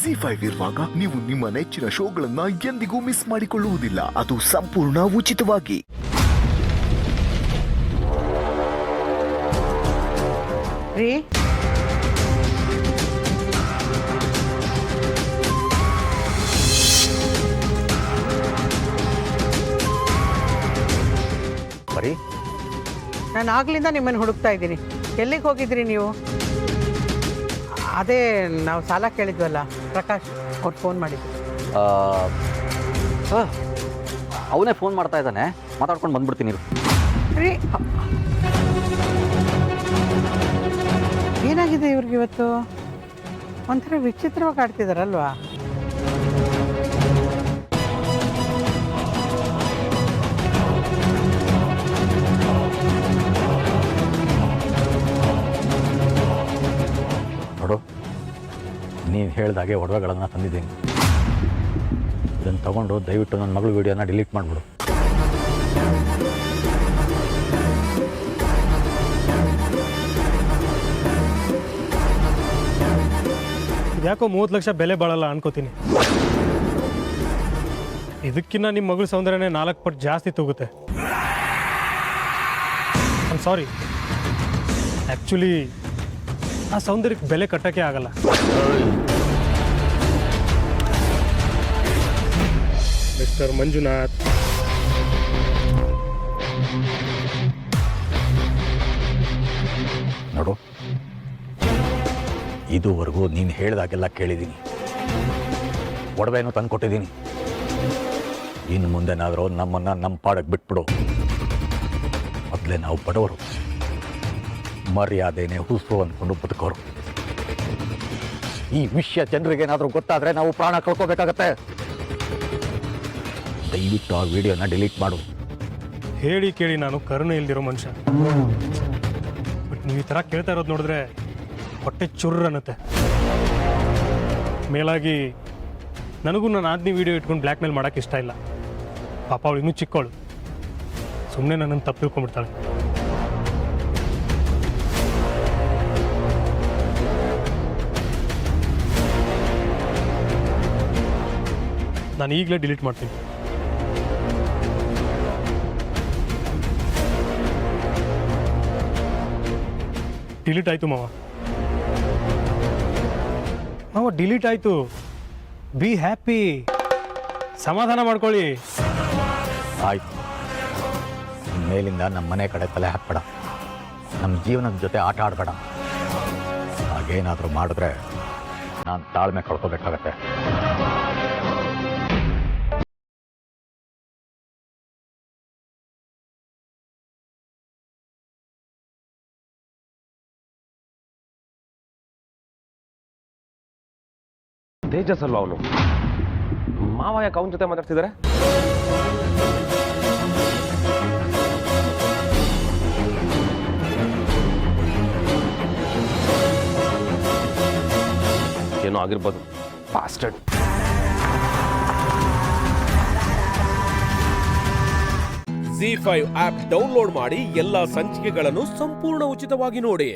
ಜಿ5 ಇರುವಾಗ ನೀವು ನಿಮ್ಮ ನೆಚ್ಚಿನ ಶೋಗಳನ್ನ ಎಂದಿಗೂ ಮಿಸ್ ಮಾಡಿಕೊಳ್ಳುವುದಿಲ್ಲ. ಅದು ಸಂಪೂರ್ಣ ಉಚಿತವಾಗಿ. ರೀ ಬರೀ ನಾನು ಆಗ್ಲಿಂದ ನಿಮ್ಮನ್ನು ಹುಡುಕ್ತಾ ಇದ್ದೀನಿ. ಎಲ್ಲಿಗೆ ಹೋಗಿದ್ರಿ ನೀವು? ಅದೇ ನಾವು ಸಾಲ ಕೇಳಿದ್ವಲ್ಲ, ಪ್ರಕಾಶ್ ಅವ್ರು ಫೋನ್ ಮಾಡಿದ್ರು. ಅವನೇ ಫೋನ್ ಮಾಡ್ತಾ ಇದ್ದಾನೆ, ಮಾತಾಡ್ಕೊಂಡು ಬಂದ್ಬಿಡ್ತೀನಿ. ರೀ ಏನಾಗಿದೆ ಇವ್ರಿಗೆ ಇವತ್ತು? ಒಂಥರ ವಿಚಿತ್ರವಾಗಿ ಆಡ್ತಿದಾರಲ್ವಾ? ನೋಡು, ನೀನು ಹೇಳ್ದಾಗೆ ಒಡವೆಗಳನ್ನು ತಂದಿದ್ದೀನಿ. ಇದನ್ನು ತಗೊಂಡು ದಯವಿಟ್ಟು ನನ್ನ ಮಗಳ ವಿಡಿಯೋನ ಡಿಲೀಟ್ ಮಾಡಿಬಿಡು. ಯಾಕೋ 30 ಲಕ್ಷ ಬೆಲೆ ಬಾಳಲ್ಲ ಅನ್ಕೋತೀನಿ. ಇದಕ್ಕಿನ್ನ ನಿಮ್ಮ ಮಗಳ ಸೌಂದರ್ಯನೇ 4 ಪಟ್ಟು ಜಾಸ್ತಿ ತೂಗುತ್ತೆ. ಐ ಸಾರಿ, ಆ್ಯಕ್ಚುಲಿ ಆ ಸೌಂದರ್ಯಕ್ಕೆ ಬೆಲೆ ಕಟ್ಟೋಕ್ಕೆ ಆಗಲ್ಲ. ಮಿಸ್ಟರ್ ಮಂಜುನಾಥ್, ನೋಡು, ಇದುವರೆಗೂ ನೀನು ಹೇಳಿದಾಗೆಲ್ಲ ಕೇಳಿದ್ದೀನಿ, ಒಡವೆನೂ ತಂದು ಕೊಟ್ಟಿದ್ದೀನಿ. ಇನ್ನು ಮುಂದೆನಾದರೂ ನಮ್ಮನ್ನು ನಮ್ಮ ಪಾಡಕ್ಕೆ ಬಿಟ್ಬಿಡು. ಮೊದಲೇ ನಾವು ಬಡವರು, ಮರ್ಯಾದೆನೇ ಹುಸು ಅಂದ್ಕೊಂಡು ಬದುಕೋರು. ಈ ವಿಷಯ ಜನರಿಗೇನಾದರೂ ಗೊತ್ತಾದರೆ ನಾವು ಪ್ರಾಣ ಕಳ್ಕೋಬೇಕಾಗತ್ತೆ. ದಯವಿಟ್ಟು ಆ ವಿಡಿಯೋನ ಡಿಲೀಟ್ ಮಾಡು. ಹೇಳಿ ಕೇಳಿ ನಾನು ಕರುಣೆ ಇಲ್ದಿರೋ ಮನುಷ್ಯ. ಬಟ್ ನೀವು ಈ ಥರ ಕೇಳ್ತಾ ಇರೋದು ನೋಡಿದ್ರೆ ಹೊಟ್ಟೆ ಚುರ್ರ ಅನ್ನತ್ತೆ. ಮೇಲಾಗಿ ನನಗೂ ನನ್ನ ಆದ್ನಿ ವಿಡಿಯೋ ಇಟ್ಕೊಂಡು ಬ್ಲ್ಯಾಕ್ ಮೇಲ್ ಮಾಡೋಕ್ಕೆ ಇಷ್ಟ ಇಲ್ಲ. ಪಾಪ ಅವಳು ಇನ್ನೂ ಚಿಕ್ಕವಳು, ಸುಮ್ಮನೆ ನನ್ನನ್ನು ತಪ್ಪು ತಿಳ್ಕೊಂಡ್ಬಿಡ್ತಾಳೆ. ನಾನು ಈಗಲೇ ಡಿಲೀಟ್ ಮಾಡ್ತೀನಿ. ಡಿಲೀಟ್ ಆಯಿತು ಮಾವ. ಡಿಲೀಟ್ ಆಯಿತು. ಬಿ ಹ್ಯಾಪಿ, ಸಮಾಧಾನ ಮಾಡ್ಕೊಳ್ಳಿ. ಆಯ್ತು, ಮೇಲಿಂದ ನಮ್ಮ ಮನೆ ಕಡೆ ತಲೆ ಹಾಕ್ಬೇಡ, ನಮ್ಮ ಜೀವನದ ಜೊತೆ ಆಟ ಆಡಬೇಡ. ಹಾಗೇನಾದರೂ ಮಾಡಿದ್ರೆ ನಾನು ತಾಳ್ಮೆ ಕಳ್ಕೋಬೇಕಾಗತ್ತೆ. ತೇಜಸ್ ಅಲ್ವಾ ಅವನು? ಮಾವ ಯಾಕೆ ಅವನ ಜೊತೆ ಮಾತಾಡ್ತಿದ್ದಾರೆ? ಏನೋ ಆಗಿರ್ಬೋದು. ಫಾಸ್ಟೆಡ್. ಜಿ5 ಆಪ್ ಡೌನ್ಲೋಡ್ ಮಾಡಿ ಎಲ್ಲಾ ಸಂಚಿಕೆಗಳನ್ನು ಸಂಪೂರ್ಣ ಉಚಿತವಾಗಿ ನೋಡಿ.